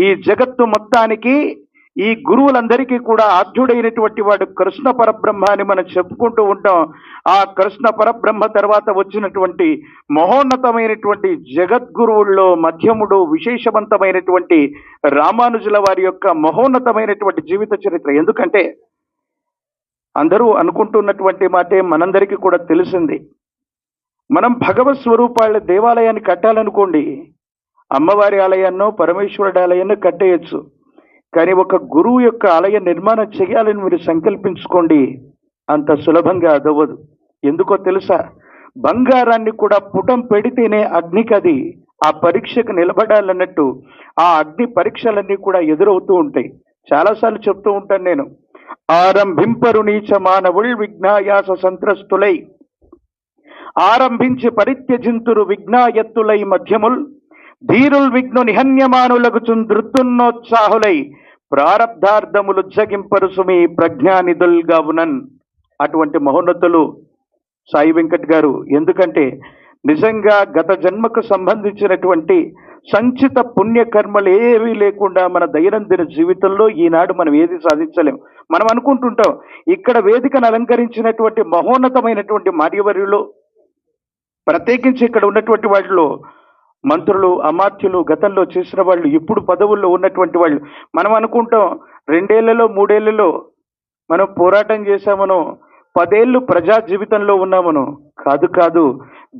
ఈ జగత్తు మొత్తానికి ఈ గురువులందరికీ కూడా ఆద్యుడైనటువంటి వాడు కృష్ణ పరబ్రహ్మ అని మనం చెప్పుకుంటూ ఉంటాం. ఆ కృష్ణ పరబ్రహ్మ తర్వాత వచ్చినటువంటి మహోన్నతమైనటువంటి జగద్గురువుల్లో మధ్యముడు విశేషవంతమైనటువంటి రామానుజుల వారి యొక్క మహోన్నతమైనటువంటి జీవిత చరిత్ర. ఎందుకంటే అందరూ అనుకుంటున్నటువంటి మాటే మనందరికీ కూడా తెలిసింది. మనం భగవత్ స్వరూపాల దేవాలయాన్ని కట్టాలనుకోండి, అమ్మవారి ఆలయాన్నో పరమేశ్వరుడి ఆలయాన్ని కట్టేయచ్చు. కానీ ఒక గురువు యొక్క ఆలయ నిర్మాణం చేయాలని మీరు సంకల్పించుకోండి, అంత సులభంగా అదవ్వదు. ఎందుకో తెలుసా? బంగారాన్ని కూడా పుటం పెడితేనే అగ్నికి అది ఆ పరీక్షకు నిలబడాలన్నట్టు ఆ అగ్ని పరీక్షలన్నీ కూడా ఎదురవుతూ ఉంటాయి. చాలాసార్లు చెప్తూ ఉంటాను నేను, ఆరంభింపరు నీచ మానవుల్ విఘ్నాయాస సంత్రస్తులై, ఆరంభించి పరిత్యజింతురు విఘ్నాయత్తులై మధ్యముల్, ధీరుల్ విఘ్ను నిహన్యమానులగుచు ధృతున్నోత్సాహులై, ప్రారబ్ధార్థములు జగింపరు సుమి ప్రజ్ఞానిధుల్గావునన్. అటువంటి మహోన్నతులు సాయి వెంకట్ గారు. ఎందుకంటే నిజంగా గత జన్మకు సంబంధించినటువంటి సంచిత పుణ్యకర్మలు ఏవీ లేకుండా మన దైనందిన జీవితంలో ఈనాడు మనం ఏది సాధించలేం. మనం అనుకుంటుంటాం ఇక్కడ వేదికను అలంకరించినటువంటి మహోన్నతమైనటువంటి మార్యవర్యులు, ప్రత్యేకించి ఇక్కడ ఉన్నటువంటి వాళ్ళలో మంత్రులు అమాత్యులు గతంలో చేసిన వాళ్ళు, ఇప్పుడు పదవుల్లో ఉన్నటువంటి వాళ్ళు, మనం అనుకుంటాం 2 ఏళ్లలో 3 ఏళ్లలో మనం పోరాటం చేశామనో 10 ఏళ్ళు ప్రజా జీవితంలో ఉన్నామనో. కాదు కాదు,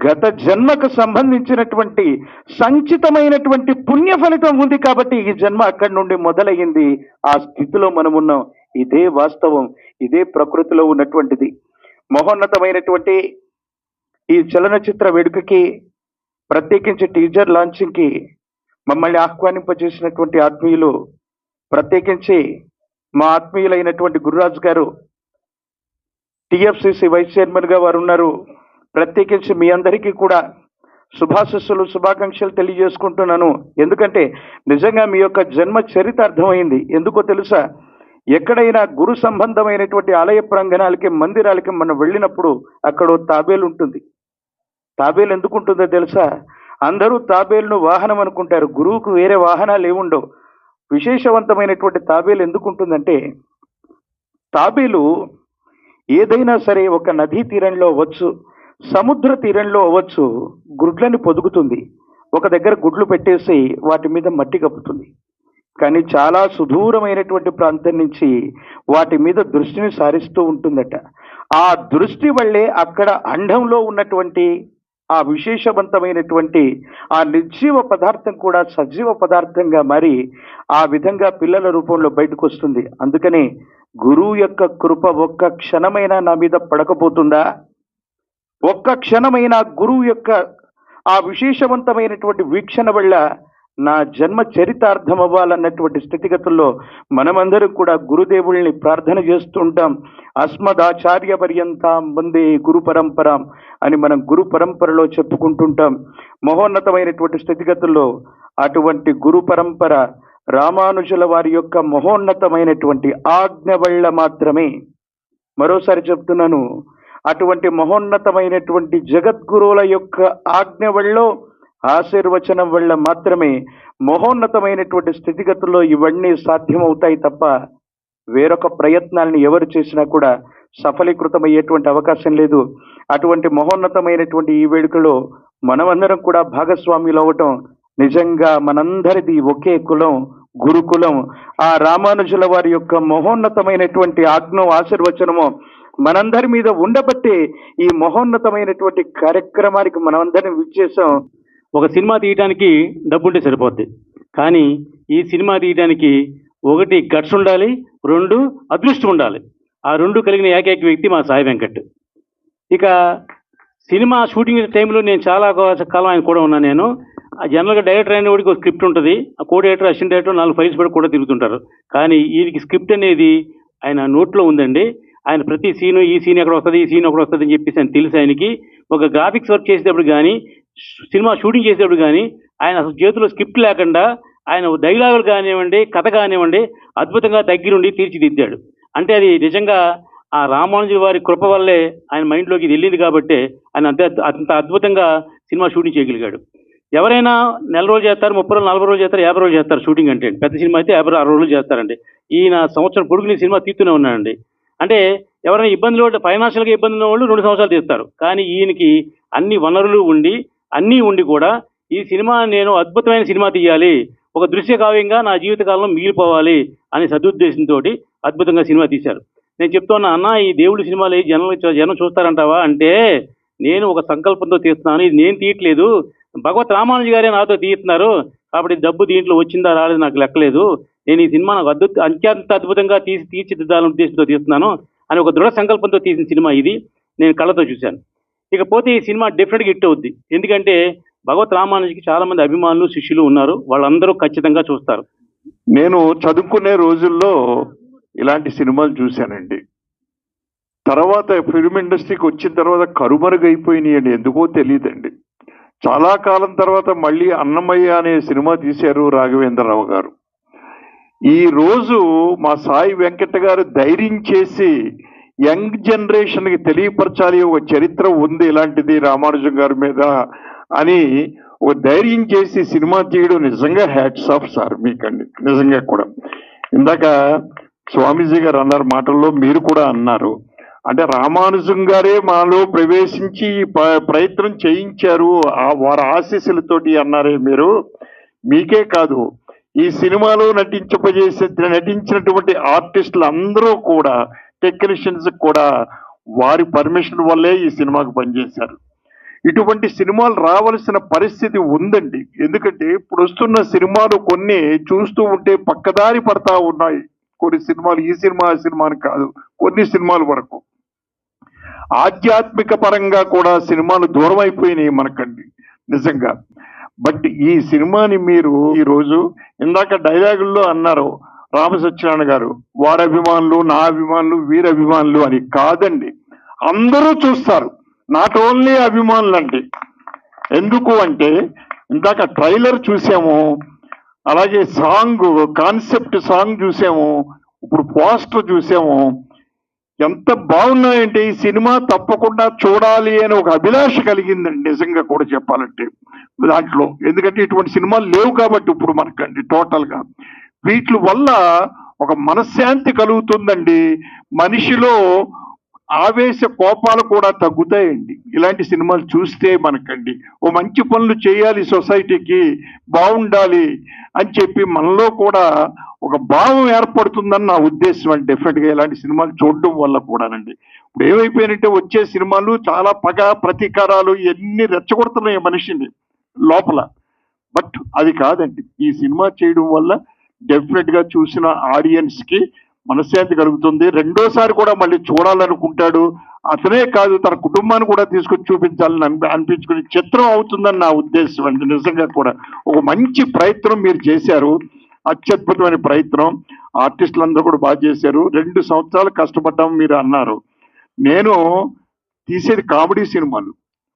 గత జన్మకు సంబంధించినటువంటి సంచితమైనటువంటి పుణ్య ఫలితం ఉంది కాబట్టి ఈ జన్మ అక్కడి నుండి మొదలయ్యింది. ఆ స్థితిలో మనం ఉన్నాం. ఇదే వాస్తవం, ఇదే ప్రకృతిలో ఉన్నటువంటిది. మహోన్నతమైనటువంటి ఈ చలనచిత్ర వేడుకకి, ప్రత్యేకించి టీజర్ లాంచింగ్కి మమ్మల్ని ఆహ్వానింపజేసినటువంటి ఆత్మీయులు, ప్రత్యేకించి మా ఆత్మీయులైనటువంటి గురురాజు గారు, టిఎఫ్సిసి వైస్ చైర్మన్గా వారు ఉన్నారు. ప్రత్యేకించి మీ అందరికీ కూడా శుభాశస్సులు శుభాకాంక్షలు తెలియజేసుకుంటున్నాను. ఎందుకంటే నిజంగా మీ యొక్క జన్మ చరిత్ర అర్థమైంది. ఎందుకో తెలుసా? ఎక్కడైనా గురు సంబంధమైనటువంటి ఆలయ ప్రాంగణాలకి మందిరాలకి మనం వెళ్ళినప్పుడు అక్కడ తాబేలు ఉంటుంది. తాబేలు ఎందుకు ఉంటుందో తెలుసా? అందరూ తాబేలును వాహనం అనుకుంటారు, గురువుకు వేరే వాహనాలు ఏముండవు. విశేషవంతమైనటువంటి తాబేలు ఎందుకు ఉంటుందంటే, తాబేలు ఏదైనా సరే ఒక నదీ తీరంలో అవ్వచ్చు, సముద్ర తీరంలో అవ్వచ్చు, గుడ్లని పొదుగుతుంది. ఒక దగ్గర గుడ్లు పెట్టేసి వాటి మీద మట్టి కప్పుతుంది. కానీ చాలా సుదూరమైనటువంటి ప్రాంతం నుంచి వాటి మీద దృష్టిని సారిస్తూ ఉంటుందట. ఆ దృష్టి వల్లే అక్కడ అండంలో ఉన్నటువంటి ఆ విశేషవంతమైనటువంటి ఆ నిర్జీవ పదార్థం కూడా సజీవ పదార్థంగా మారి ఆ విధంగా పిల్లల రూపంలో బయటకు వస్తుంది. అందుకని గురువు యొక్క కృప ఒక్క క్షణమైనా నా మీద పడకపోతుందా? ఒక్క క్షణమైనా గురువు యొక్క ఆ విశేషవంతమైనటువంటి వీక్షణ వల్ల నా జన్మ చరితార్థం అవ్వాలన్నటువంటి స్థితిగతుల్లో మనమందరం కూడా గురుదేవుల్ని ప్రార్థన చేస్తుంటాం. అస్మదాచార్య పర్యంతం వందే గురు పరంపరాం అని మనం గురు పరంపరలో చెప్పుకుంటుంటాం. మహోన్నతమైనటువంటి స్థితిగతుల్లో అటువంటి గురు పరంపర రామానుజుల వారి యొక్క మహోన్నతమైనటువంటి ఆజ్ఞ వల్ల మాత్రమే, మరోసారి చెప్తున్నాను, అటువంటి మహోన్నతమైనటువంటి జగద్గురువుల యొక్క ఆజ్ఞ వల్ల, ఆశీర్వచనం వల్ల మాత్రమే మహోన్నతమైనటువంటి స్థితిగతుల్లో ఇవన్నీ సాధ్యమవుతాయి తప్ప వేరొక ప్రయత్నాలను ఎవరు చేసినా కూడా సఫలీకృతమయ్యేటువంటి అవకాశం లేదు. అటువంటి మహోన్నతమైనటువంటి ఈ వేడుకలో మనమందరం కూడా భాగస్వాములు అవ్వటం నిజంగా మనందరిది ఒకే కులం, గురుకులం. ఆ రామానుజుల వారి యొక్క మహోన్నతమైనటువంటి ఆజ్ఞ ఆశీర్వచనము మనందరి మీద ఉండబట్టే ఈ మహోన్నతమైనటువంటి కార్యక్రమానికి మనమందరం విచ్చేసాం. ఒక సినిమా తీయడానికి డబ్బుంటే సరిపోద్ది, కానీ ఈ సినిమా తీయడానికి 1 గట్స్ ఉండాలి, 2 అదృష్టం ఉండాలి. ఆ 2 కలిగిన ఏకైక వ్యక్తి మా సాయి వెంకట్. ఇక సినిమా షూటింగ్ టైంలో నేను చాలా కాలం ఆయన కూడా ఉన్నాను. నేను జనరల్గా డైరెక్టర్ అయిన వాడికి ఒక స్క్రిప్ట్ ఉంటుంది, ఆ co director assistant director 4 files పెట్టి కూడా తిరుగుతుంటారు. కానీ వీరికి స్క్రిప్ట్ అనేది ఆయన నోట్లో ఉందండి. ఆయన ప్రతి సీను ఈ సీన్ ఎక్కడ వస్తుంది, ఈ సీన్ ఎక్కడ వస్తుంది అని చెప్పేసి ఆయన తెలుసు ఆయనకి. ఒక గ్రాఫిక్స్ వర్క్ చేసేటప్పుడు కానీ, సినిమా షూటింగ్ చేసేటప్పుడు కానీ ఆయన అసలు చేతిలో స్క్రిప్ట్ లేకుండా ఆయన డైలాగులు కానివ్వండి, కథ కానివ్వండి అద్భుతంగా దగ్గరుండి తీర్చిదిద్దాడు. అంటే అది నిజంగా ఆ రామానుజుల వారి కృప వల్లే ఆయన మైండ్లోకి ఇది వెళ్ళింది కాబట్టి ఆయన అంత అద్భుతంగా సినిమా షూటింగ్ చేయగలిగాడు. ఎవరైనా నెల రోజులు చేస్తారు, 30 రోజులు, 40 రోజులు చేస్తారు, 50 రోజులు చేస్తారు షూటింగ్ అంటే. పెద్ద సినిమా అయితే 50, 60 రోజులు చేస్తారండి. ఈయన సంవత్సరం పొడుగుని సినిమా తీస్తూనే ఉన్నాడండి. అంటే ఎవరైనా ఇబ్బందులు ఫైనాన్షియల్గా ఇబ్బంది ఉన్న వాళ్ళు 2 సంవత్సరాలు తీస్తారు. కానీ ఈయనకి అన్ని వనరులు ఉండి, అన్నీ ఉండి కూడా ఈ సినిమా నేను అద్భుతమైన సినిమా తీయాలి, ఒక దృశ్య కావ్యంగా నా జీవితకాలంలో మిగిలిపోవాలి అనే సదుద్దేశంతో అద్భుతంగా సినిమా తీశారు. నేను చెప్తున్నా, అన్న ఈ దేవుడి సినిమాలు జనం చూస్తారంటావా అంటే, నేను ఒక సంకల్పంతో తీస్తున్నాను, ఇది నేను తీయట్లేదు, భగవత్ రామానుజు గారే నాతో తీస్తున్నారు, కాబట్టి డబ్బు దీంట్లో వచ్చిందా రాలేదు నాకు లెక్కలేదు, నేను ఈ సినిమా నాకు అత్యంత అద్భుతంగా తీర్చిదిద్దాలనే ఉద్దేశంతో తీస్తున్నాను అని ఒక దృఢ సంకల్పంతో తీసిన సినిమా ఇది. నేను కళ్ళతో చూశాను. ఇకపోతే ఈ సినిమా డెఫినెట్గా హిట్ అవుద్ది. ఎందుకంటే భగవత్ రామానుజుకి చాలా మంది అభిమానులు, శిష్యులు ఉన్నారు. వాళ్ళందరూ ఖచ్చితంగా చూస్తారు. నేను చదువుకునే రోజుల్లో ఇలాంటి సినిమాలు చూశానండి. తర్వాత ఫిల్మ్ ఇండస్ట్రీకి వచ్చిన తర్వాత కరుమరుగైపోయినాయండి, ఎందుకో తెలియదండి. చాలా కాలం తర్వాత మళ్ళీ అన్నమయ్య అనే సినిమా తీశారు రాఘవేంద్రరావు గారు. ఈ రోజు మా సాయి వెంకట గారు ధైర్యం చేసి యంగ్ జనరేషన్కి తెలియపరచాలి, ఒక చరిత్ర ఉంది ఇలాంటిది రామానుజం గారి మీద అని ఒక ధైర్యం చేసి సినిమా తీయడం నిజంగా హ్యాట్స్ ఆఫ్ సార్ మీకండి, నిజంగా కూడా. ఇందాక స్వామీజీ గారు అన్నారు మాటల్లో, మీరు కూడా అన్నారు, అంటే రామానుజం గారే మాలో ప్రవేశించి ప్రయత్నం చేయించారు వారి ఆశీస్సులతోటి అన్నారే మీరు. మీకే కాదు, ఈ సినిమాలో నటించినటువంటి ఆర్టిస్టులు అందరూ కూడా, టెక్నీషియన్స్ కూడా వారి పర్మిషన్ వల్లే ఈ సినిమాకు పనిచేశారు. ఇటువంటి సినిమాలు రావాల్సిన పరిస్థితి ఉందండి. ఎందుకంటే ఇప్పుడు వస్తున్న సినిమాలు కొన్ని చూస్తూ ఉంటే పక్కదారి పడతా ఉన్నాయి. కొన్ని సినిమాలు ఈ సినిమా ఆ సినిమాని కాదు, కొన్ని సినిమాల వరకు ఆధ్యాత్మిక పరంగా కూడా సినిమాలు దూరం అయిపోయినాయి మనకండి నిజంగా. బట్ ఈ సినిమాని మీరు ఈరోజు ఇందాక డైలాగుల్లో అన్నారు రామ సత్యనారాయణ గారు, వారి అభిమానులు, నా అభిమానులు, వీరి అభిమానులు అని. కాదండి, అందరూ చూస్తారు, నాట్ ఓన్లీ అభిమానులు అండి. ఎందుకు అంటే ఇందాక ట్రైలర్ చూసాము, అలాగే సాంగ్, కాన్సెప్ట్ సాంగ్ చూసాము, ఇప్పుడు పోస్టర్ చూసాము. ఎంత బాగున్నాయంటే ఈ సినిమా తప్పకుండా చూడాలి అని ఒక అభిలాష కలిగిందండి నిజంగా కూడా చెప్పాలంటే దాంట్లో. ఎందుకంటే ఇటువంటి సినిమాలు లేవు కాబట్టి ఇప్పుడు మనకండి టోటల్గా. వీటి వల్ల ఒక మనశ్శాంతి కలుగుతుందండి, మనిషిలో ఆవేశ కోపాలు కూడా తగ్గుతాయండి ఇలాంటి సినిమాలు చూస్తే మనకండి. ఓ మంచి పనులు చేయాలి, సొసైటీకి బాగుండాలి అని చెప్పి మనలో కూడా ఒక భావం ఏర్పడుతుందని నా ఉద్దేశం అండి. డెఫినెట్గా ఇలాంటి సినిమాలు చూడడం వల్ల కూడానండి. ఇప్పుడు ఏమైపోయినట్టే వచ్చే సినిమాలు చాలా పగ, ప్రతీకారాలు ఎన్ని రెచ్చగొడుతున్నాయి మనిషిని లోపల. బట్ అది కాదండి, ఈ సినిమా చేయడం వల్ల డెఫినెట్గా చూసిన ఆడియన్స్కి మనశ్శాంతి కలుగుతుంది. రెండోసారి కూడా మళ్ళీ చూడాలనుకుంటాడు. అతనే కాదు, తన కుటుంబాన్ని కూడా తీసుకొచ్చి చూపించాలని అనిపించుకునే చిత్రం అవుతుందని నా ఉద్దేశం అండి. నిజంగా కూడా ఒక మంచి ప్రయత్నం మీరు చేశారు, అత్యద్భుతమైన ప్రయత్నం. ఆర్టిస్టులందరూ కూడా బాగా చేశారు. 2 సంవత్సరాలు కష్టపడ్డాం మీరు అన్నారు. నేను తీసేది కామెడీ సినిమాలు,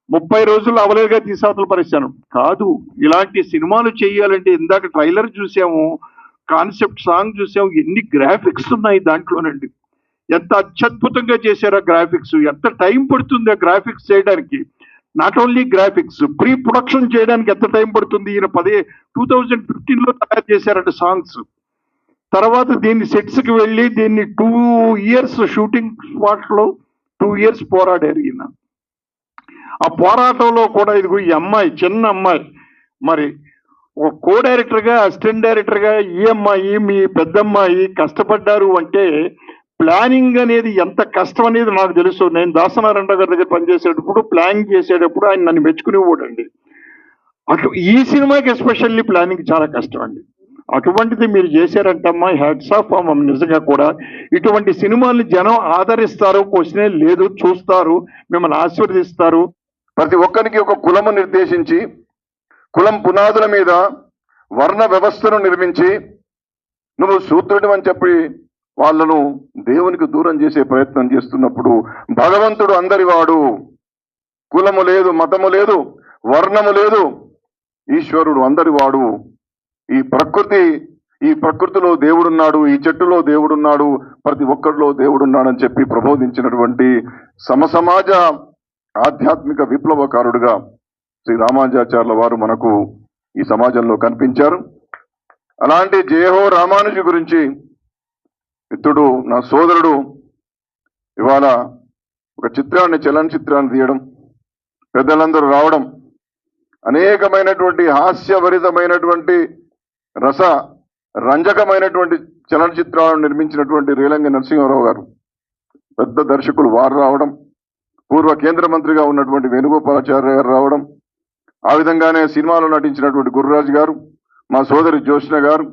30 రోజులు అవలేగా తీసాతలు పరిచాను కాదు. ఇలాంటి సినిమాలు చేయాలంటే ఇందాక ట్రైలర్ చూసాము, కాన్సెప్ట్ సాంగ్ చూసాము, ఎన్ని గ్రాఫిక్స్ ఉన్నాయి దాంట్లోనండి. ఎంత అత్యద్భుతంగా చేశారు ఆ గ్రాఫిక్స్. ఎంత టైం పడుతుంది ఆ గ్రాఫిక్స్ చేయడానికి. Not only graphics, pre production చేయడానికి ఎంత టైం పడుతుంది. ఈయన 2015లో తయారు చేశారంట సాంగ్స్. తర్వాత దీన్ని సెట్స్కి వెళ్ళి దీన్ని 2 years షూటింగ్ స్పాట్లో 2 years పోరాడారు ఈయన. ఆ పోరాటంలో కూడా ఇదిగో ఈ అమ్మాయి, చిన్న అమ్మాయి, మరి ఒక కో డైరెక్టర్గా, అసిస్టెంట్ డైరెక్టర్గా ఈ అమ్మాయి, మీ పెద్దమ్మాయి కష్టపడ్డారు అంటే ప్లానింగ్ అనేది ఎంత కష్టం అనేది నాకు తెలుసు. నేను దాసనారాయణ గారి దగ్గర పనిచేసేటప్పుడు, ప్లానింగ్ చేసేటప్పుడు ఆయన నన్ను మెచ్చుకునేవాడండి. అటు ఈ సినిమాకి ఎస్పెషల్లీ ప్లానింగ్ చాలా కష్టం అండి. అటువంటిది మీరు చేశారంటమ్మా, హ్యాట్స్ ఆఫ్ నిజంగా కూడా. ఇటువంటి సినిమాల్ని జనం ఆదరిస్తారు, క్వశ్చనే లేదు, చూస్తారు, మిమ్మల్ని ఆశీర్వదిస్తారు. ప్రతి ఒక్కరికి ఒక కులము నిర్దేశించి, కులం పునాదుల మీద వర్ణ వ్యవస్థను నిర్మించి, నువ్వు శూద్రుడు అని చెప్పి వాళ్ళను దేవునికి దూరం చేసే ప్రయత్నం చేస్తున్నప్పుడు, భగవంతుడు అందరివాడు, కులము లేదు, మతము లేదు, వర్ణము లేదు, ఈశ్వరుడు అందరివాడు, ఈ ప్రకృతిలో దేవుడున్నాడు, ఈ చెట్టులో దేవుడున్నాడు, ప్రతి ఒక్కరిలో దేవుడున్నాడని చెప్పి ప్రబోధించినటువంటి సమసమాజ ఆధ్యాత్మిక విప్లవకారుడుగా శ్రీ రామానుజాచార్యుల వారు మనకు ఈ సమాజంలో కనిపించారు. అలాంటి జయహో రామానుజు గురించి మిత్రుడు, నా సోదరుడు ఇవాళ ఒక చలనచిత్రాన్ని తీయడం, పెద్దలందరూ రావడం, అనేకమైనటువంటి హాస్యభరితమైనటువంటి రంజకమైనటువంటి చలనచిత్రాలను నిర్మించినటువంటి రేలంగి నరసింహారావు గారు, పెద్ద దర్శకులు వారు రావడం, పూర్వ కేంద్ర మంత్రిగా ఉన్నటువంటి వేణుగోపాలాచార్య గారు రావడం, ఆ విధంగానే సినిమాలో నటించినటువంటి గురురాజు గారు, మా సోదరి జ్యోత్స్న గారు,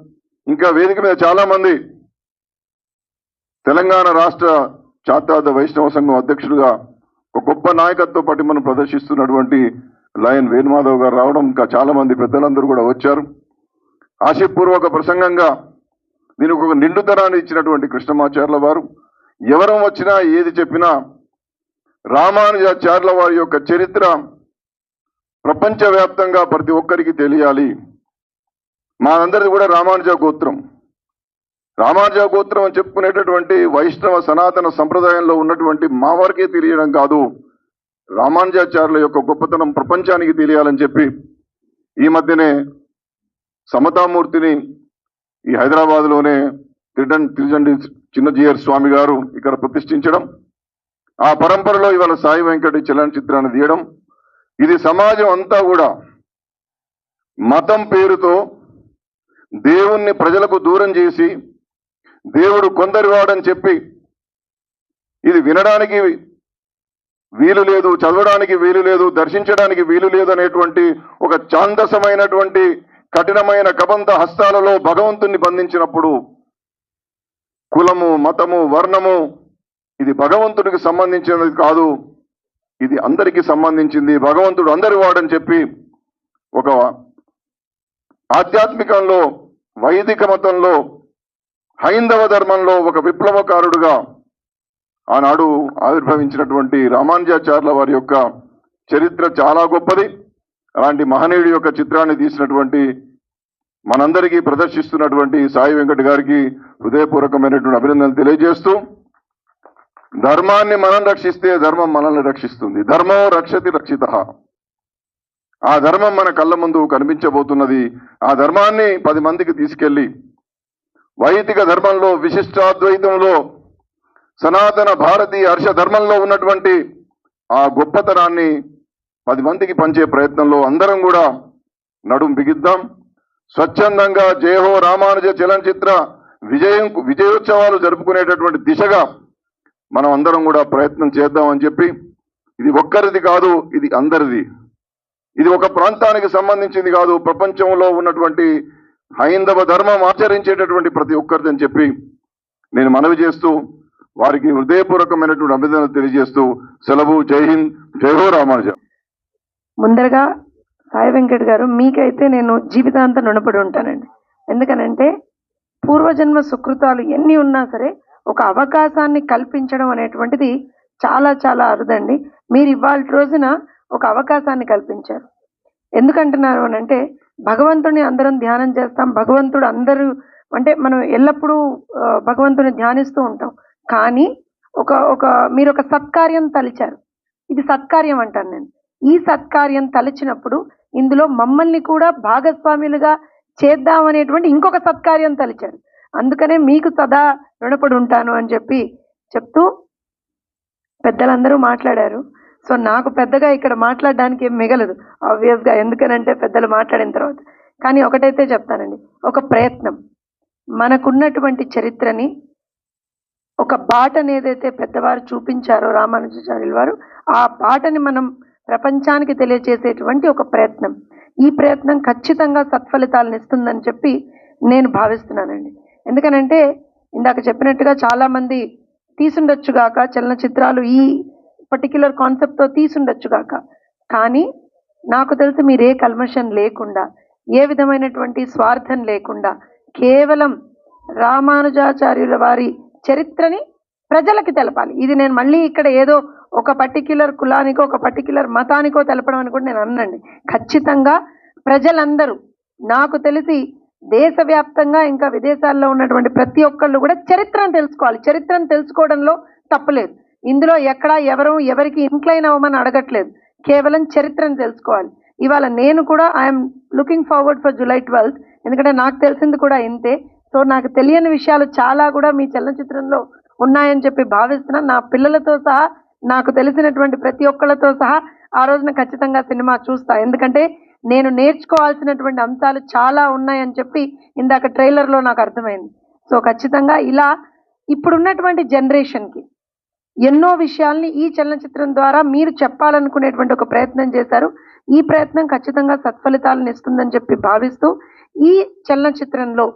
ఇంకా వేదిక మీద చాలా మంది, తెలంగాణ రాష్ట్ర చాతాద వైష్ణవ సంఘం అధ్యక్షుడిగా ఒక గొప్ప నాయకత్వ పటిమను ప్రదర్శిస్తున్నటువంటి లయన్ వేణుమాధవ్ గారు రావడం, ఇంకా చాలా మంది పెద్దలందరూ కూడా వచ్చారు. ఆశయపూర్వక ప్రసంగంగా దీనికి ఒక నిండుతనాన్ని ఇచ్చినటువంటి కృష్ణమాచార్యుల వారు, ఎవరం వచ్చినా ఏది చెప్పినా రామానుజాచార్యుల వారి యొక్క చరిత్ర ప్రపంచవ్యాప్తంగా ప్రతి ఒక్కరికి తెలియాలి. మా అందరిది కూడా రామానుజ గోత్రం అని చెప్పుకునేటటువంటి వైష్ణవ సనాతన సంప్రదాయంలో ఉన్నటువంటి మా వారికే తెలియడం కాదు, రామానుజాచార్యుల యొక్క గొప్పతనం ప్రపంచానికి తెలియాలని చెప్పి ఈ మధ్యనే సమతామూర్తిని ఈ హైదరాబాద్లోనే తిరుజండి చిన్నజీయర్ స్వామి గారు ఇక్కడ ప్రతిష్ఠించడం, ఆ పరంపరలో ఇవాళ సాయి వెంకటి చలనచిత్రాన్ని తీయడం, ఇది సమాజం అంతా కూడా మతం పేరుతో దేవుణ్ణి ప్రజలకు దూరం చేసి, దేవుడు కొందరివాడని చెప్పి ఇది వినడానికి వీలు లేదు, చదవడానికి వీలు లేదు, దర్శించడానికి వీలు లేదు అనేటువంటి ఒక ఛాందసమైనటువంటి కఠినమైన కబంధ హస్తాలలో భగవంతుణ్ణి బంధించినప్పుడు కులము, మతము, వర్ణము ఇది భగవంతుడికి సంబంధించినది కాదు, ఇది అందరికీ సంబంధించింది, భగవంతుడు అందరి వాడని చెప్పి ఒక ఆధ్యాత్మికంలో, వైదిక మతంలో, హైందవ ధర్మంలో ఒక విప్లవకారుడుగా ఆనాడు ఆవిర్భవించినటువంటి రామానుజాచార్యుల వారి యొక్క చరిత్ర చాలా గొప్పది. అలాంటి మహనీయుడి యొక్క చిత్రాన్ని తీసినటువంటి మనందరికీ ప్రదర్శిస్తున్నటువంటి సాయి వెంకట్ గారికి హృదయపూర్వకమైనటువంటి అభినందనలు తెలియజేస్తూ, ధర్మాన్ని మనం రక్షిస్తే ధర్మం మనల్ని రక్షిస్తుంది. ధర్మో రక్షతి రక్షితః. ఆ ధర్మం మన కళ్ళ ముందు కనిపించబోతున్నది. ఆ ధర్మాన్ని 10 మందికి తీసుకెళ్లి వైదిక ధర్మంలో, విశిష్టాద్వైతంలో, సనాతన భారతీయ హర్ష ధర్మంలో ఉన్నటువంటి ఆ గొప్పతనాన్ని 10 మందికి పంచే ప్రయత్నంలో అందరం కూడా నడుం బిగిద్దాం. స్వచ్ఛందంగా జయహో రామానుజ చలనచిత్ర విజయోత్సవాలు జరుపుకునేటటువంటి దిశగా మనం అందరం కూడా ప్రయత్నం చేద్దామని చెప్పి, ఇది ఒక్కరిది కాదు, ఇది అందరిది. ఇది ఒక ప్రాంతానికి సంబంధించింది కాదు, ప్రపంచంలో ఉన్నటువంటి హైందవ ధర్మం ఆచరించేటటువంటి ప్రతి ఒక్కరిది అని చెప్పి నేను మనవి చేస్తూ, వారికి హృదయపూర్వకమైనటువంటి అభినందనలు తెలియజేస్తూ సెలవు. జై హింద్, జై హో రామానుజ. ముందరగా సాయి వెంకట్ గారు, మీకైతే నేను జీవితాంతం రుణపడి ఉంటానండి. ఎందుకనంటే పూర్వజన్మ సుకృతాలు ఎన్ని ఉన్నా సరే ఒక అవకాశాన్ని కల్పించడం అనేటువంటిది చాలా చాలా అరుదండి. మీరు ఇవాళ రోజున ఒక అవకాశాన్ని కల్పించారు. ఎందుకంటున్నారు అని అంటే, భగవంతుడిని అందరం ధ్యానం చేస్తాం, భగవంతుడు అందరూ అంటే మనం ఎల్లప్పుడూ భగవంతుని ధ్యానిస్తూ ఉంటాం. కానీ మీరు ఒక సత్కార్యం తలిచారు. ఇది సత్కార్యం అంటాను నేను. ఈ సత్కార్యం తలిచినప్పుడు ఇందులో మమ్మల్ని కూడా భాగస్వాములుగా చేద్దామనేటువంటి ఇంకొక సత్కార్యం తలిచారు. అందుకనే మీకు సదా రుణపడి ఉంటాను అని చెప్తూ పెద్దలందరూ మాట్లాడారు. సో నాకు పెద్దగా ఇక్కడ మాట్లాడడానికి ఏం మిగలదు ఆబ్వియస్గా, ఎందుకనంటే పెద్దలు మాట్లాడిన తర్వాత. కానీ ఒకటైతే చెప్తానండి, ఒక ప్రయత్నం, మనకున్నటువంటి చరిత్రని ఒక బాటని ఏదైతే పెద్దవారు చూపించారో రామానుజాచార్యుల వారు, ఆ బాటని మనం ప్రపంచానికి తెలియజేసేటువంటి ఒక ప్రయత్నం. ఈ ప్రయత్నం ఖచ్చితంగా సత్ఫలితాలను ఇస్తుందని చెప్పి నేను భావిస్తున్నానండి. ఎందుకనంటే ఇందాక చెప్పినట్టుగా చాలామంది తీసుండొచ్చుగాక చలనచిత్రాలు ఈ పర్టిక్యులర్ కాన్సెప్ట్తో తీసుండొచ్చుగాక, కానీ నాకు తెలిసి మీరు ఏ కల్మషం లేకుండా, ఏ విధమైనటువంటి స్వార్థం లేకుండా కేవలం రామానుజాచార్యుల వారి చరిత్రని ప్రజలకి తెలపాలి. ఇది నేను మళ్ళీ ఇక్కడ ఏదో ఒక పర్టిక్యులర్ కులానికో ఒక పర్టిక్యులర్ మతానికో తెలపడం అని కూడా నేను అన్నండి. ఖచ్చితంగా ప్రజలందరూ, నాకు తెలిసి దేశవ్యాప్తంగా ఇంకా విదేశాల్లో ఉన్నటువంటి ప్రతి ఒక్కళ్ళు కూడా చరిత్రను తెలుసుకోవాలి. చరిత్రను తెలుసుకోవడంలో తప్పులేదు. ఇందులో ఎక్కడా ఎవరికి ఇంక్లైన్ అవ్వమని అడగట్లేదు. కేవలం చరిత్రను తెలుసుకోవాలి. ఇవాళ నేను కూడా I'm looking forward for July 12th, ఎందుకంటే నాకు తెలిసింది కూడా ఇంతే. సో నాకు తెలియని విషయాలు చాలా కూడా మీ చలనచిత్రంలో ఉన్నాయని చెప్పి భావిస్తున్నాను. నా పిల్లలతో సహా, నాకు తెలిసినటువంటి ప్రతి ఒక్కళ్ళతో సహా ఆ రోజున ఖచ్చితంగా సినిమా చూస్తా. ఎందుకంటే నేను నేర్చుకోవాల్సినటువంటి అంశాలు చాలా ఉన్నాయని చెప్పి ఇందాక ట్రైలర్లో నాకు అర్థమైంది. సో ఖచ్చితంగా ఇలా ఇప్పుడున్నటువంటి జనరేషన్కి ఎన్నో విషయాల్ని ఈ చలనచిత్రం ద్వారా మీరు చెప్పాలనుకునేటువంటి ఒక ప్రయత్నం చేశారు. ఈ ప్రయత్నం ఖచ్చితంగా సత్ఫలితాలను ఇస్తుందని చెప్పి భావిస్తూ, ఈ చలనచిత్రంలో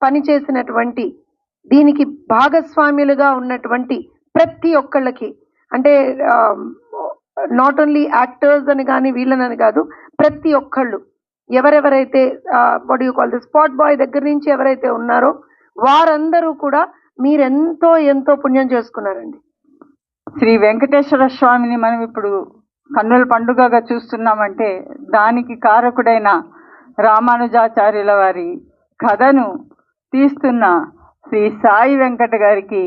పనిచేసినటువంటి దీనికి భాగస్వామ్యులుగా ఉన్నటువంటి ప్రతి ఒక్కళ్ళకి, అంటే నాట్ ఓన్లీ యాక్టర్స్ అని కానీ వీళ్ళనని కాదు, ప్రతి ఒక్కళ్ళు ఎవరెవరైతే what you call the spot bye దగ్గర నుంచి ఎవరైతే ఉన్నారో వారందరూ కూడా మీరెంతో ఎంతో పుణ్యం చేసుకున్నారండి. శ్రీ వెంకటేశ్వర స్వామిని మనం ఇప్పుడు కన్నుల పండుగగా చూస్తున్నామంటే దానికి కారకుడైన రామానుజాచార్యుల వారి కథను తీస్తున్న శ్రీ సాయి వెంకట గారికి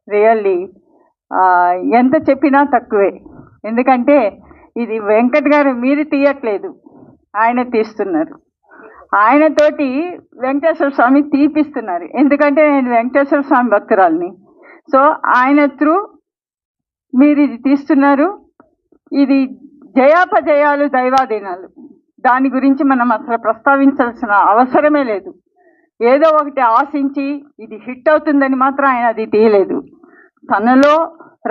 రియల్లీ ఎంత చెప్పినా తక్కువే. ఎందుకంటే ఇది వెంకట్ గారు మీరు తీయట్లేదు, ఆయన తీస్తున్నారు. ఆయనతోటి వెంకటేశ్వర స్వామి తీపిస్తున్నారు. ఎందుకంటే నేను వెంకటేశ్వర స్వామి భక్తురాల్ని. సో ఆయన త్రూ మీరు ఇది తీస్తున్నారు. ఇది జయాపజయాలు దైవాధీనాలు, దాని గురించి మనం అసలు ప్రస్తావించాల్సిన అవసరమే లేదు. ఏదో ఒకటి ఆశించి ఇది హిట్ అవుతుందని మాత్రం ఆయన అది తీయలేదు. తనలో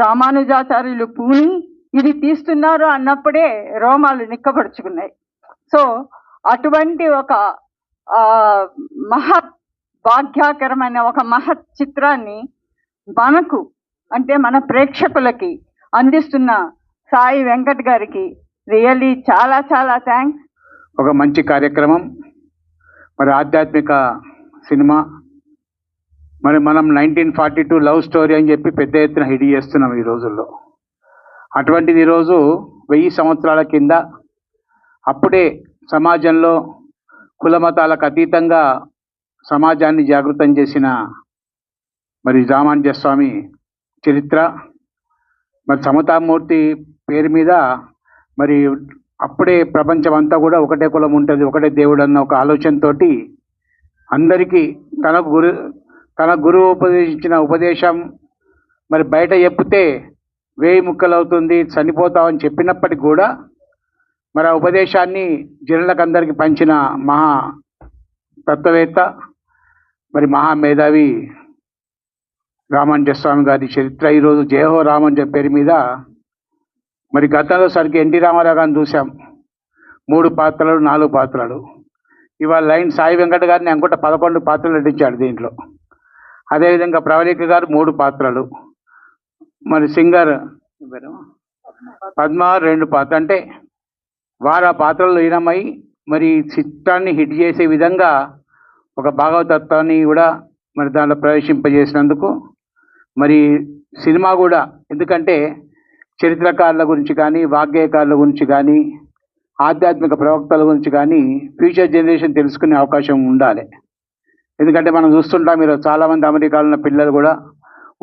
రామానుజాచార్యులు పూని ఇది తీస్తున్నారు అన్నప్పుడే రోమాలు నిక్కబడుచుకున్నాయి. సో అటువంటి ఒక మహత్ భాగ్యాకరమైన ఒక మహత్ చిత్రాన్ని మనకు, అంటే మన ప్రేక్షకులకి అందిస్తున్న సాయి వెంకట్ గారికి రియల్లీ చాలా చాలా థ్యాంక్స్. ఒక మంచి కార్యక్రమం, మరి ఆధ్యాత్మిక సినిమా. మరి మనం 1942 లవ్ స్టోరీ అని చెప్పి పెద్ద ఎత్తున హిట్ చేస్తున్నాం ఈ రోజుల్లో. అటువంటిది ఈరోజు 1000 సంవత్సరాల కింద అప్పుడే సమాజంలో కులమతాలకు అతీతంగా సమాజాన్ని జాగృతం చేసిన మరి రామానుజ స్వామి చరిత్ర, మరి సమతామూర్తి పేరు మీద మరి అప్పుడే ప్రపంచం అంతా కూడా ఒకటే కులం ఉంటుంది, ఒకటే దేవుడు అన్న ఒక ఆలోచనతోటి అందరికీ తన గురువు ఉపదేశించిన ఉపదేశం మరి బయట చెప్తే 1000 ముక్కలు అవుతుంది, చనిపోతామని చెప్పినప్పటికి కూడా మరి ఆ ఉపదేశాన్ని జనులకు అందరికీ పంచిన మహా తత్వవేత్త, మరి మహామేధావి రామానుజ స్వామి గారి చరిత్ర ఈరోజు జయహో రామానుజ పేరు మీద. మరి గతంలో సరికి ఎన్టీ రామారావు గారిని చూసాం, 3 పాత్రలు 4 పాత్రలు. ఇవాళ లైన్ సాయి వెంకట గారిని అనుకుంటా 11 పాత్రలు నటించాడు దీంట్లో. అదేవిధంగా ప్రవళిక గారు 3 పాత్రలు, మరి సింగర్ పద్మ 2 పాత్రలు. అంటే వారు ఆ పాత్రలో లీనమై మరి చిత్రాన్ని హిట్ చేసే విధంగా ఒక భాగవతత్వాన్ని కూడా మరి దాంట్లో ప్రవేశింపజేసినందుకు మరి సినిమా కూడా, ఎందుకంటే చరిత్రకారుల గురించి కానీ, వాగ్గేయకారుల గురించి కానీ, ఆధ్యాత్మిక ప్రవక్తల గురించి కానీ ఫ్యూచర్ జనరేషన్ తెలుసుకునే అవకాశం ఉండాలి. ఎందుకంటే మనం చూస్తుంటాం మీరు చాలామంది అమెరికాలో ఉన్న పిల్లలు కూడా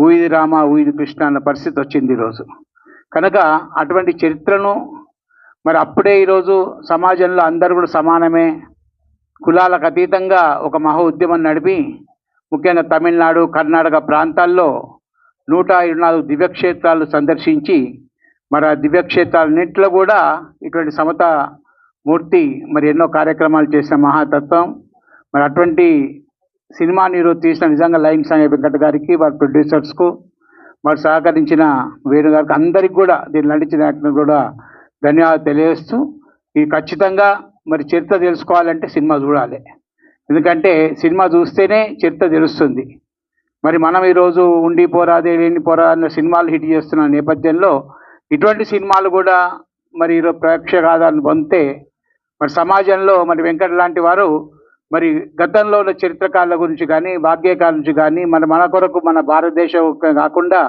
ఊయిది రామ ఊయిది కృష్ణ అన్న పరిస్థితి వచ్చింది ఈరోజు. కనుక అటువంటి చరిత్రను మరి అప్పుడే ఈరోజు సమాజంలో అందరూ కూడా సమానమే, కులాలకు అతీతంగా ఒక మహా ఉద్యమం నడిపి ముఖ్యంగా తమిళనాడు, కర్ణాటక ప్రాంతాల్లో 124 దివ్యక్షేత్రాలు సందర్శించి మరి ఆ దివ్యక్షేత్రాలన్నింటిలో కూడా ఇటువంటి సమత మూర్తి మరి ఎన్నో కార్యక్రమాలు చేసిన మహాతత్వం. మరి అటువంటి సినిమాని ఈరోజు తీసిన నిజంగా లైన్ సాయి వెంకట్ గారికి, వారి ప్రొడ్యూసర్స్కు, మరి సహకరించిన వేణు గారికి, అందరికి కూడా దీన్ని నటించిన యాక్టర్ కూడా ధన్యవాదాలు తెలియజేస్తూ, ఇది ఖచ్చితంగా మరి చరిత్ర తెలుసుకోవాలంటే సినిమా చూడాలి. ఎందుకంటే సినిమా చూస్తేనే చరిత్ర తెలుస్తుంది. మరి మనం ఈరోజు ఉండి పోరాదే లేని పోరా అన్న సినిమాలు హిట్ చేస్తున్న నేపథ్యంలో ఇటువంటి సినిమాలు కూడా మరి ఈరోజు ప్రేక్షకాదరణ పొందితే మరి సమాజంలో మరి వెంకట లాంటి వారు మరి గతంలో ఉన్న చరిత్రకారుల గురించి కానీ, వాగ్గేయకారుల గురించి కానీ, మన కొరకు మన భారతదేశం కాకుండా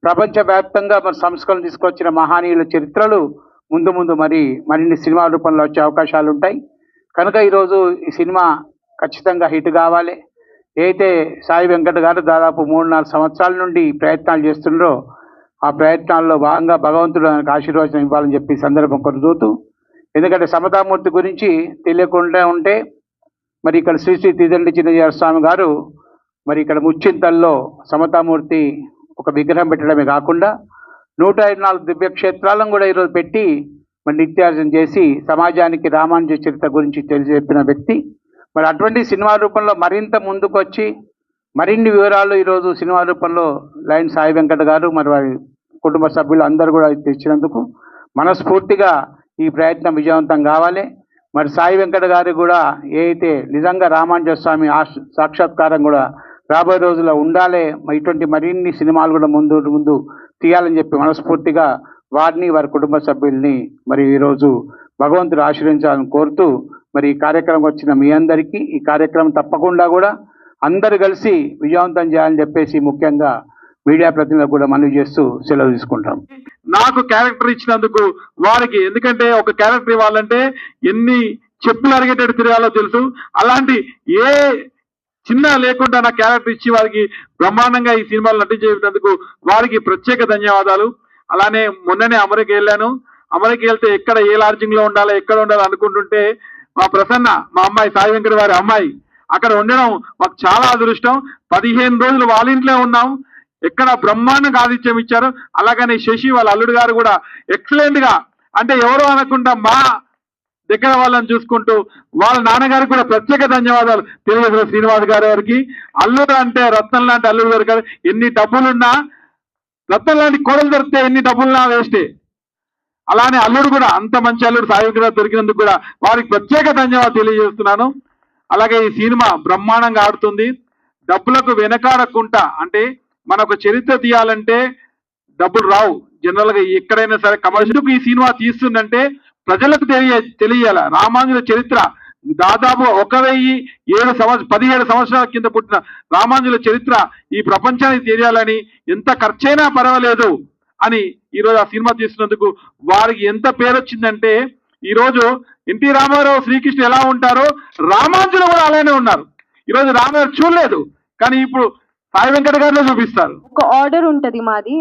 ప్రపంచవ్యాప్తంగా మరి సంస్కరణ తీసుకొచ్చిన మహనీయుల చరిత్రలు ముందు మరిన్ని సినిమా రూపంలో వచ్చే అవకాశాలు ఉంటాయి. కనుక ఈరోజు ఈ సినిమా ఖచ్చితంగా హిట్ కావాలి. అయితే సాయి వెంకట గారు దాదాపు 3-4 సంవత్సరాల నుండి ప్రయత్నాలు చేస్తున్నారో ఆ ప్రయత్నాల్లో భాగంగా భగవంతుడు ఆయనకు ఆశీర్వచనం ఇవ్వాలని చెప్పి సందర్భం కొనసాగుతూ ఎందుకంటే సమతామూర్తి గురించి తెలియకుండా ఉంటే మరి ఇక్కడ శ్రీ శ్రీ తిదండి చిన్నజీవ స్వామి గారు మరి ఇక్కడ ముచ్చింతల్లో సమతామూర్తి ఒక విగ్రహం పెట్టడమే కాకుండా 154 దివ్యక్షేత్రాలను కూడా ఈరోజు పెట్టి మరి నిత్యార్జన చేసి సమాజానికి రామానుజ చరిత్ర గురించి తెలియజెప్పిన వ్యక్తి. మరి అటువంటి సినిమా రూపంలో మరింత ముందుకు వచ్చి మరిన్ని వివరాలు ఈరోజు సినిమా రూపంలో లయన్ సాయి వెంకట గారు మరి వారి కుటుంబ సభ్యులు అందరూ కూడా తెచ్చినందుకు మనస్ఫూర్తిగా ఈ ప్రయత్నం విజయవంతం కావాలి. మరి సాయి వెంకట గారు కూడా అయితే నిజంగా రామానుజ స్వామి సాక్షాత్కారం కూడా రాబోయే రోజుల్లో ఉండాలి. ఇటువంటి మరిన్ని సినిమాలు కూడా ముందు తీయాలని చెప్పి మనస్ఫూర్తిగా వారిని వారి కుటుంబ సభ్యుల్ని మరి ఈరోజు భగవంతుడు ఆశీర్వదించాలని కోరుతూ మరి ఈ కార్యక్రమం వచ్చిన మీ అందరికీ ఈ కార్యక్రమం తప్పకుండా కూడా అందరు కలిసి విజయవంతం చేయాలని చెప్పేసి ముఖ్యంగా మీడియా ప్రతినిధులకు కూడా మనవి చేస్తూ సెలవు తీసుకుంటాం. నాకు క్యారెక్టర్ ఇచ్చినందుకు వారికి, ఎందుకంటే ఒక క్యారెక్టర్ ఇవ్వాలంటే ఎన్ని చెప్పులు అరిగేటట్టు తిరగాలో తెలుసు. అలాంటి ఏ చిన్న లేకుండా నా క్యారెక్టర్ ఇచ్చి వారికి బ్రహ్మాండంగా ఈ సినిమాలు నటించేందుకు వారికి ప్రత్యేక ధన్యవాదాలు. అలానే మొన్ననే అమెరికా వెళ్ళాను. అమెరికా వెళ్తే ఎక్కడ ఏ లాడ్జింగ్ లో ఉండాలో ఎక్కడ ఉండాలో అనుకుంటుంటే మా ప్రసన్న, మా అమ్మాయి సాయి వెంకట వారి అమ్మాయి, అక్కడ ఉండడం మాకు చాలా అదృష్టం. 15 రోజులు వాళ్ళ ఇంట్లో ఉన్నాం. ఎక్కడ బ్రహ్మాండంగా ఆతిథ్యం ఇచ్చారు. అలాగనే శశి వాళ్ళ అల్లుడు గారు కూడా ఎక్సలెంట్ గా, అంటే ఎవరో అనకుండా మా దగ్గర వాళ్ళని చూసుకుంటూ వాళ్ళ నాన్నగారికి కూడా ప్రత్యేక ధన్యవాదాలు తెలియజేసిన శ్రీనివాస్ గారికి. అల్లుడు అంటే రత్నం లాంటి అల్లుడు గారు గారు, ఎన్ని డబ్బులున్నా రత్నం లాంటి కోడలు దొరికితే ఎన్ని డబ్బులున్నా వేస్టే. అలానే అల్లుడు కూడా అంత మంచి అల్లుడు సాయి వెంకట దొరికినందుకు కూడా వారికి ప్రత్యేక ధన్యవాదాలు తెలియజేస్తున్నాను. అలాగే ఈ సినిమా బ్రహ్మాండంగా ఆడుతుంది. డబ్బులకు వెనకాడకుండా, అంటే మనకు చరిత్ర తీయాలంటే డబ్బులు రావు జనరల్ గా ఎక్కడైనా సరే. ఎందుకు ఈ సినిమా తీస్తుందంటే ప్రజలకు తెలియాల రామానుజుల చరిత్ర. దాదాపు 17 సంవత్సరాల కింద పుట్టిన రామానుజుల చరిత్ర ఈ ప్రపంచానికి తెలియాలని, ఎంత ఖర్చైనా పర్వాలేదు అని ఈరోజు ఆ సినిమా తీస్తున్నందుకు వారికి ఎంత పేరు వచ్చిందంటే, ఈరోజు ఎన్టీ రామారావు శ్రీకృష్ణ ఎలా ఉంటారో రామానుజులు కూడా అలానే ఉన్నారు. ఈరోజు రామారావు చూడలేదు, కానీ ఇప్పుడు సాయి వెంకట గారిలో చూపిస్తారు. ఒక ఆర్డర్ ఉంటది మాది,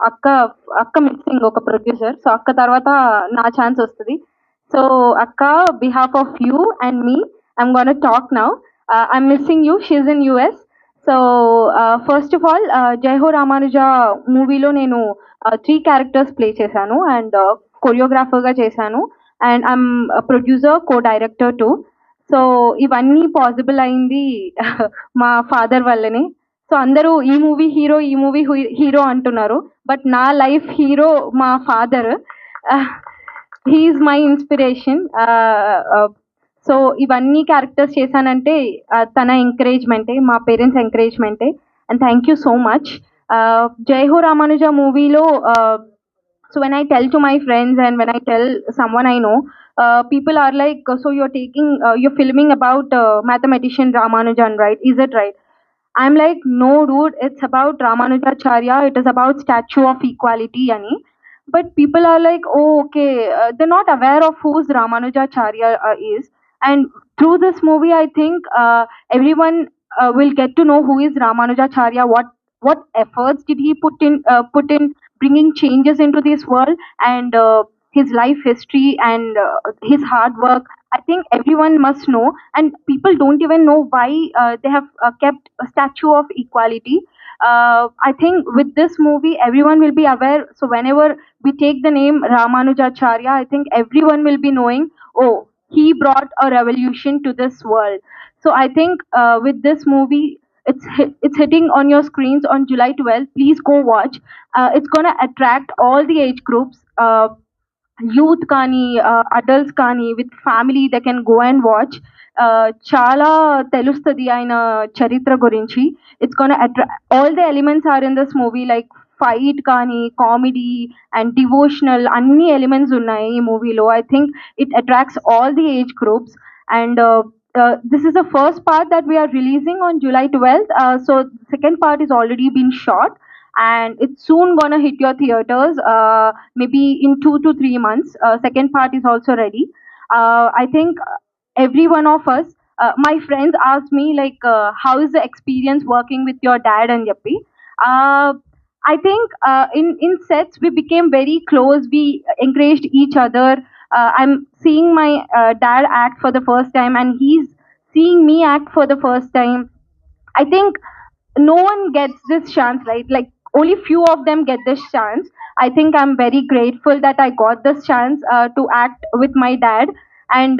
అక్క మిక్సింగ్ ఒక ప్రొడ్యూసర్. సో అక్క తర్వాత నా ఛాన్స్ వస్తుంది. సో అక్క, behalf of you and me, I'm gonna talk now. I'm missing you, she's in US. So first of all, Jai హో రామానుజ మూవీలో నేను 3 క్యారెక్టర్స్ ప్లే చేశాను అండ్ కొరియోగ్రాఫర్గా చేశాను. And I'm producer, co director too. So ఇవన్నీ possible అయింది మా ఫాదర్ వల్లనే. సో అందరూ ఈ మూవీ హీరో అంటున్నారు, బట్ నా లైఫ్ హీరో మా father. He's my inspiration. So ఇవన్నీ క్యారెక్టర్స్ చేశానంటే తన ఎంకరేజ్మెంటే, మా పేరెంట్స్ ఎంకరేజ్మెంటే. And thank you so much. జై హో రామానుజ మూవీలో, so when I tell to my friends and when I tell someone I know, people are like, so you're filming about mathematician Ramanujan, right? Is it right? I'm like, no dude, it's about Ramanujacharya, it is about Statue of Equality yani. But people are like, oh okay, they're not aware of who's Ramanujacharya is. And through this movie I think everyone will get to know who is Ramanujacharya, what efforts did he put in bringing changes into this world, and his life history and his hard work. I think everyone must know, and people don't even know why they have kept a Statue of Equality. I think with this movie everyone will be aware. So whenever we take the name Ramanujacharya, I think everyone will be knowing, oh, he brought a revolution to this world. So I think with this movie, it's hitting on your screens on July 12th. Please go watch. It's gonna attract all the age groups, youth kani, adults kani, with family they can go and watch. Chala telustadi aina charitra gurinchi. It's gonna attract, all the elements are in this movie, like fight kani, comedy and devotional, anni elements unnai ee movie lo. I think it attracts all the age groups. And this is the first part that we are releasing on July 12th. So the second part is already been shot and it's soon gonna hit your theaters, maybe in 2 to 3 months. Second part is also ready. I think every one of us, my friends asked me like, how is the experience working with your dad and Yappi? I think in sets we became very close. We encouraged each other. I'm seeing my dad act for the first time, and he's seeing me act for the first time. I think no one gets this chance, right? Like only few of them get this chance. I think I'm very grateful that I got this chance to act with my dad. And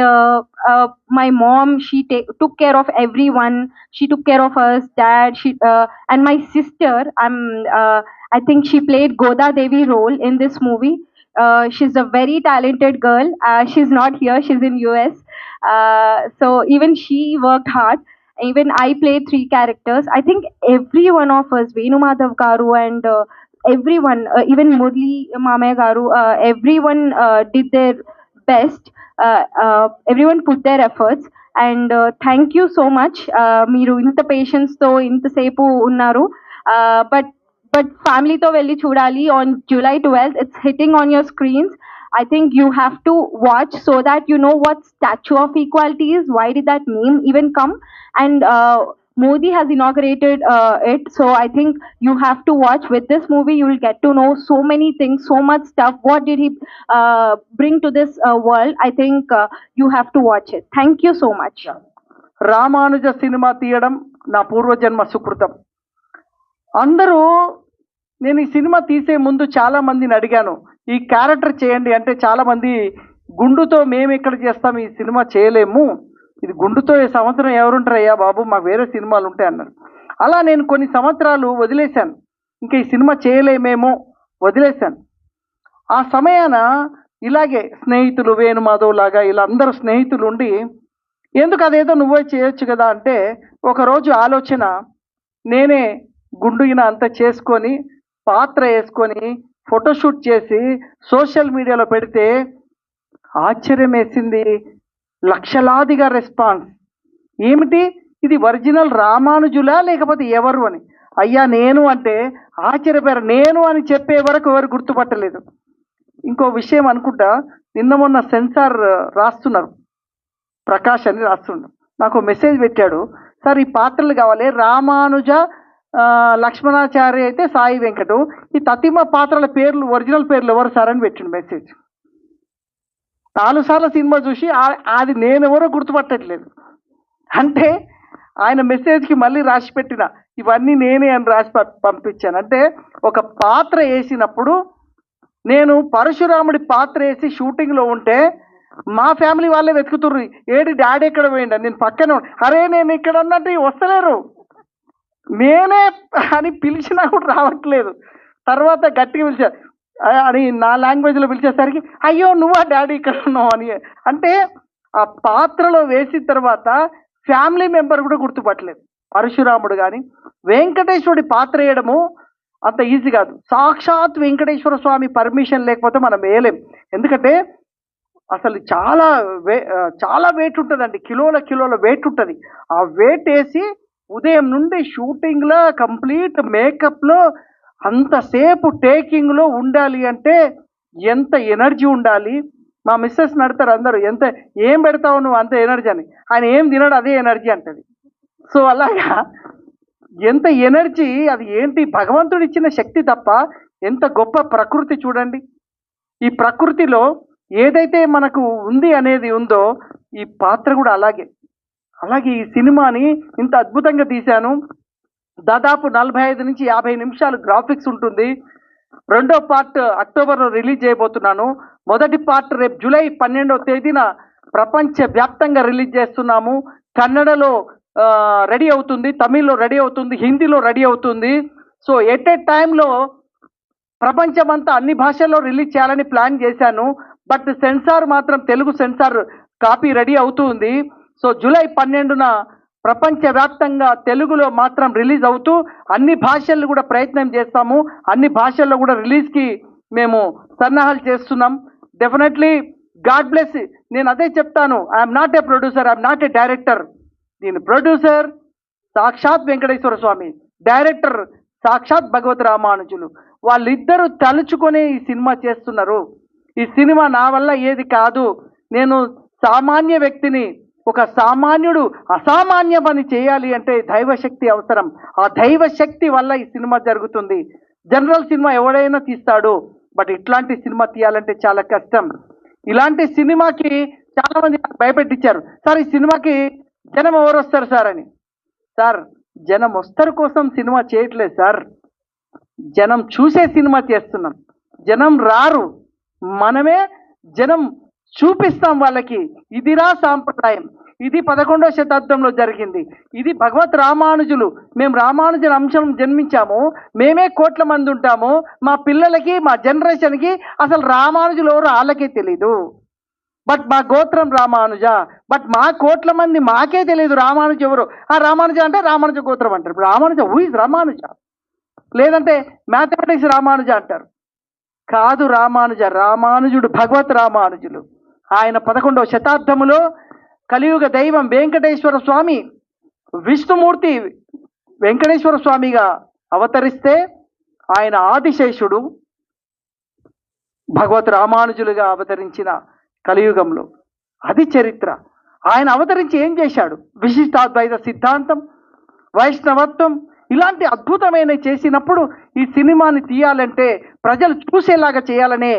my mom, she took care of everyone. She took care of us, dad. And my sister. I think she played Goda Devi role in this movie. She's a very talented girl. She's not here. She's in US. So even she worked hard. Even I played 3 characters. I think every one of us, Venu Madhav Garu and everyone, even Murli Mamaya Garu, everyone did their best. Everyone put their efforts. And thank you so much. Meeru inta patience తో ఇంతసేపు ఉన్నారు. But family తో వెళ్ళి చూడాలి on July 12th. It's hitting on your screens. I think you have to watch so that you know what Statue of Equality is. Why did that name even come? And Modi has inaugurated it. So I think you have to watch. With this movie, you will get to know so many things, so much stuff. What did he bring to this world? I think you have to watch it. Thank you so much. Ramanuja cinema తీయడం నా పూర్వజన్మ సుకృతం. అందరూ నేను ఈ cinema తీసే ముందు చాలా మందిని అడిగాను, ఈ క్యారెక్టర్ చేయండి అంటే చాలామంది గుండుతో మేము ఎక్కడ చేస్తాం, ఈ సినిమా చేయలేము, ఇది గుండుతో ఈ సంవత్సరం ఎవరుంటారయ్యా బాబు, మాకు వేరే సినిమాలు ఉంటాయి అన్నారు. అలా నేను కొన్ని సంవత్సరాలు వదిలేశాను, ఇంకా ఈ సినిమా చేయలేమేమో వదిలేశాను. ఆ సమయాన ఇలాగే స్నేహితులు వేణుమాధవ్ లాగా ఇలా అందరూ స్నేహితులు ఉండి ఎందుకు అదేదో నువ్వే చేయొచ్చు కదా అంటే, ఒకరోజు ఆలోచన, నేనే గుండుగిన అంతా చేసుకొని పాత్ర వేసుకొని ఫోటోషూట్ చేసి సోషల్ మీడియాలో పెడితే ఆశ్చర్యం వేసింది, లక్షలాదిగా రెస్పాన్స్. ఏమిటి ఇది, ఒరిజినల్ రామానుజులా లేకపోతే ఎవరు అని. అయ్యా నేను అంటే ఆశ్చర్యపోయారు. నేను అని చెప్పే వరకు ఎవరు గుర్తుపట్టలేదు. ఇంకో విషయం అనుకుంటా, నిన్న మొన్న సెన్సార్ రాస్తున్నారు, ప్రకాష్ అని రాస్తున్నారు, నాకు మెసేజ్ పెట్టాడు, సార్ ఈ పాత్రలు కావాలి, రామానుజ లక్ష్మణాచారి అయితే సాయి వెంకటు, ఈ తతిమ పాత్రల పేర్లు ఒరిజినల్ పేర్లు ఎవరు సార్ అని పెట్టిండు మెసేజ్. 4 సార్లు సినిమా చూసి అది నేనెవరో గుర్తుపట్టట్లేదు. అంటే ఆయన మెసేజ్కి మళ్ళీ రాసి పెట్టిన ఇవన్నీ నేనే అని రాసి పంపించాను. అంటే ఒక పాత్ర వేసినప్పుడు, నేను పరశురాముడి పాత్ర వేసి షూటింగ్లో ఉంటే మా ఫ్యామిలీ వాళ్ళే వెతుకుతుర్రు, ఏడి డాడీ ఎక్కడ పోయిండ, నేను పక్కన, అరే నేను ఇక్కడ ఉన్నట్టు వస్తలేరు, నేనే అని పిలిచినా కూడా రావట్లేదు. తర్వాత గట్టిగా పిలిచారు అని నా లాంగ్వేజ్లో పిలిచేసరికి అయ్యో నువ్వా డాడీ ఇక్కడ ఉన్నావు అని. అంటే ఆ పాత్రలో వేసిన తర్వాత ఫ్యామిలీ మెంబర్ కూడా గుర్తుపట్టలేదు. పరశురాముడు కానీ వెంకటేశ్వరుడి పాత్ర వేయడము అంత ఈజీ కాదు. సాక్షాత్ వెంకటేశ్వర స్వామి పర్మిషన్ లేకపోతే మనం వేయలేం. ఎందుకంటే అసలు చాలా వెయిట్ ఉంటుందండి, కిలోల వెయిట్ ఉంటుంది. ఆ వెయిట్ వేసి ఉదయం నుండి షూటింగ్లో కంప్లీట్ మేకప్లో అంతసేపు టేకింగ్లో ఉండాలి అంటే ఎంత ఎనర్జీ ఉండాలి. మా మిస్సెస్ నడతారు అందరూ, ఏం పెడతావు నువ్వు అంత ఎనర్జీ అని. ఆయన ఏం తినడు అదే ఎనర్జీ అంటది. సో అలాగా ఎంత ఎనర్జీ, అది ఏంటి భగవంతుడు ఇచ్చిన శక్తి తప్ప. ఎంత గొప్ప ప్రకృతి చూడండి. ఈ ప్రకృతిలో ఏదైతే మనకు ఉంది అనేది ఉందో ఈ పాత్ర కూడా అలాగే ఈ సినిమాని ఇంత అద్భుతంగా తీశాను. దాదాపు 45 నుంచి 50 నిమిషాలు గ్రాఫిక్స్ ఉంటుంది. 2వ పార్ట్ అక్టోబర్లో రిలీజ్ చేయబోతున్నాను. మొదటి పార్ట్ రేపు జూలై 12వ తేదీన ప్రపంచవ్యాప్తంగా రిలీజ్ చేస్తున్నాము. కన్నడలో రెడీ అవుతుంది, తమిళ్లో రెడీ అవుతుంది, హిందీలో రెడీ అవుతుంది. సో ఎట్ ఏ టైంలో ప్రపంచమంతా అన్ని భాషల్లో రిలీజ్ చేయాలని ప్లాన్ చేశాను. బట్ సెన్సార్ మాత్రం తెలుగు సెన్సార్ కాపీ రెడీ అవుతుంది. సో జూలై 12న ప్రపంచవ్యాప్తంగా తెలుగులో మాత్రం రిలీజ్ అవుతూ అన్ని భాషల్లో కూడా ప్రయత్నం చేస్తాము. అన్ని భాషల్లో కూడా రిలీజ్కి మేము సన్నాహాలు చేస్తున్నాం. Definitely God bless. నేను అదే చెప్తాను, I'm not a producer, I'm not a director. దీని ప్రొడ్యూసర్ సాక్షాత్ వెంకటేశ్వర స్వామి, డైరెక్టర్ సాక్షాత్ భగవత్ రామానుజులు. వాళ్ళిద్దరూ తలుచుకొని ఈ సినిమా చేస్తున్నారు. ఈ సినిమా నా వల్ల ఏది కాదు. నేను సామాన్య వ్యక్తిని, ఒక సామాన్యుడు అసామాన్య పని చేయాలి అంటే దైవశక్తి అవసరం. ఆ దైవశక్తి వల్ల ఈ సినిమా జరుగుతుంది. జనరల్ సినిమా ఎవడైనా తీస్తాడు, బట్ ఇట్లాంటి సినిమా తీయాలంటే చాలా కష్టం. ఇలాంటి సినిమాకి చాలా మంది నాకు భయపెట్టించారు, సార్ ఈ సినిమాకి జనం ఎవరు వస్తారు సార్ అని. సార్ జనం వస్తారు కోసం సినిమా చేయట్లేదు సార్, జనం చూసే సినిమా చేస్తున్నాం. జనం రారు, మనమే జనం చూపిస్తాం వాళ్ళకి. ఇదిరా సాంప్రదాయం, ఇది 11వ శతాబ్దంలో జరిగింది, ఇది భగవత్ రామానుజులు, మేము రామానుజుల అంశం జన్మించాము, మేమే కోట్ల మంది ఉంటాము, మా పిల్లలకి మా జనరేషన్కి అసలు రామానుజులు ఎవరు వాళ్ళకే తెలీదు. బట్ మా గోత్రం రామానుజ, బట్ మా కోట్ల మంది మాకే తెలియదు రామానుజ ఎవరు. ఆ రామానుజ అంటే రామానుజ గోత్రం అంటారు. ఇప్పుడు రామానుజ హూ ఇస్ రామానుజ, లేదంటే మ్యాథమెటిక్స్ రామానుజ అంటారు. కాదు, రామానుజుడు భగవత్ రామానుజులు. ఆయన 11వ శతాబ్దములో కలియుగ దైవం వెంకటేశ్వర స్వామి, విష్ణుమూర్తి వెంకటేశ్వర స్వామిగా అవతరిస్తే ఆయన ఆదిశేషుడు భగవత్ రామానుజులుగా అవతరించిన కలియుగంలో. అది చరిత్ర. ఆయన అవతరించి ఏం చేశాడు? విశిష్టాద్వైత సిద్ధాంతం, వైష్ణవత్వం, ఇలాంటి అద్భుతమైన చేసినప్పుడు ఈ సినిమాని తీయాలంటే ప్రజలు చూసేలాగా చేయాలనే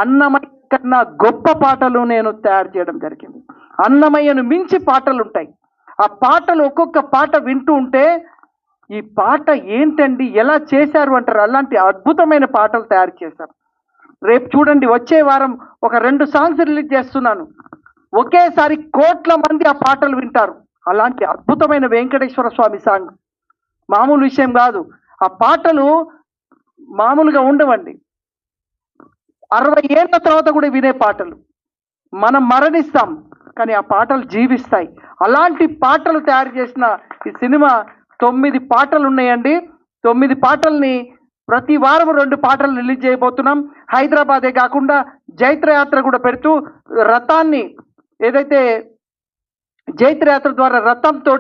అన్నమయ్య కన్నా గొప్ప పాటలు నేను తయారు చేయడం జరిగింది. అన్నమయ్యను మించి పాటలు ఉంటాయి. ఆ పాటలు ఒక్కొక్క పాట వింటూ ఉంటే ఈ పాట ఏంటండి ఎలా చేశారు అంటారు. అలాంటి అద్భుతమైన పాటలు తయారు చేశారు. రేపు చూడండి, వచ్చే వారం ఒక 2 సాంగ్స్ రిలీజ్ చేస్తున్నాను. ఒకేసారి కోట్ల మంది ఆ పాటలు వింటారు. అలాంటి అద్భుతమైన వెంకటేశ్వర స్వామి సాంగ్ మామూలు విషయం కాదు. ఆ పాటలు మామూలుగా ఉండవండి. 60 ఏళ్ళ తర్వాత కూడా వినే పాటలు. మనం మరణిస్తాం కానీ ఆ పాటలు జీవిస్తాయి. అలాంటి పాటలు తయారు చేసిన ఈ సినిమా 9 పాటలు ఉన్నాయండి. 9 పాటల్ని ప్రతి వారం 2 పాటలు రిలీజ్ చేయబోతున్నాం. హైదరాబాదే కాకుండా జైత్రయాత్ర కూడా పెడుతూ రథాన్ని, ఏదైతే జైత్రయాత్ర ద్వారా రథంతో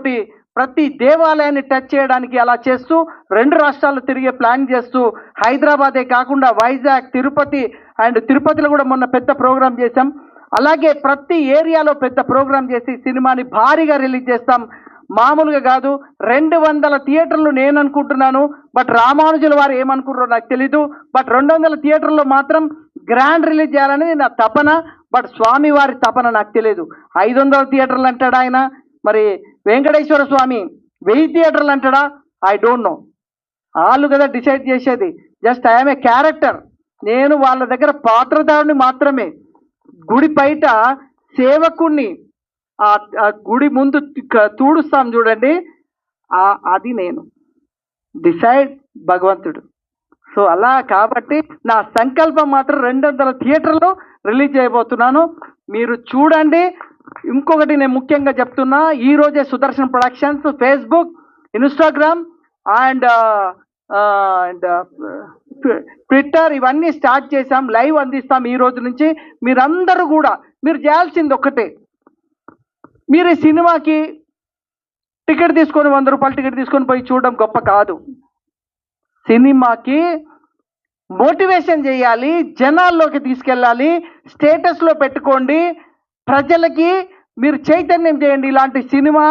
ప్రతి దేవాలయాన్ని టచ్ చేయడానికి అలా చేస్తూ 2 రాష్ట్రాలు తిరిగే ప్లాన్ చేస్తూ హైదరాబాదే కాకుండా వైజాగ్, తిరుపతి అండ్ తిరుపతిలో కూడా మొన్న పెద్ద ప్రోగ్రాం చేశాం. అలాగే ప్రతి ఏరియాలో పెద్ద ప్రోగ్రాం చేసి సినిమాని భారీగా రిలీజ్ చేస్తాం. మామూలుగా కాదు, 200 థియేటర్లు నేను అనుకుంటున్నాను. బట్ రామానుజుల వారు ఏమనుకుంటారో నాకు తెలీదు. బట్ 200 థియేటర్లో మాత్రం గ్రాండ్ రిలీజ్ చేయాలనేది నా తపన. బట్ స్వామి వారి తపన నాకు తెలియదు. 500 థియేటర్లు అంటాడా ఆయన, మరి వెంకటేశ్వర స్వామి 1000 థియేటర్లు అంటాడా, ఐ డోంట్ నో. వాళ్ళు కదా డిసైడ్ చేసేది. Just I'm a character. నేను వాళ్ళ దగ్గర పాత్రధారుని మాత్రమే. గుడి బయట సేవకుణ్ణి, ఆ గుడి ముందు తూడుస్తాం చూడండి, అది నేను. డిసైడ్ భగవంతుడు. సో అలా కాబట్టి నా సంకల్పం మాత్రం 200 థియేటర్లో రిలీజ్ చేయబోతున్నాను. మీరు చూడండి. ఇంకొకటి నేను ముఖ్యంగా చెప్తున్నా, ఈరోజే Sudarshan productions Facebook, Instagram and Twitter ఇవన్నీ స్టార్ట్ చేసాం. లైవ్ అందిస్తాం ఈ రోజు నుంచి. మీరందరూ కూడా మీరు చేయాల్సింది ఒక్కటే, మీరు ఈ సినిమాకి టికెట్ తీసుకొని 100 రూపాయలు టికెట్ తీసుకొని పోయి చూడడం గొప్ప కాదు. సినిమాకి మోటివేషన్ చేయాలి, జనాల్లోకి తీసుకెళ్ళాలి, స్టేటస్లో పెట్టుకోండి, ప్రజలకి మీరు చైతన్యం చేయండి. ఇలాంటి సినిమా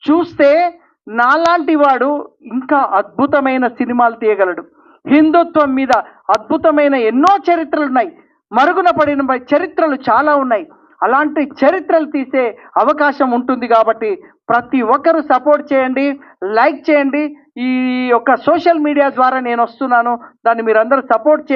చూస్తే నాలాంటి వాడు ఇంకా అద్భుతమైన సినిమాలు తీయగలడు. హిందుత్వం మీద అద్భుతమైన ఎన్నో చరిత్రలు ఉన్నాయి, మరుగున పడిన చరిత్రలు చాలా ఉన్నాయి. అలాంటి చరిత్రలు తీసే అవకాశం ఉంటుంది. కాబట్టి ప్రతి ఒక్కరూ సపోర్ట్ చేయండి, లైక్ చేయండి. ఈ యొక్క సోషల్ మీడియా ద్వారా నేను వస్తున్నాను, దాన్ని మీరందరూ సపోర్ట్ చేయండి.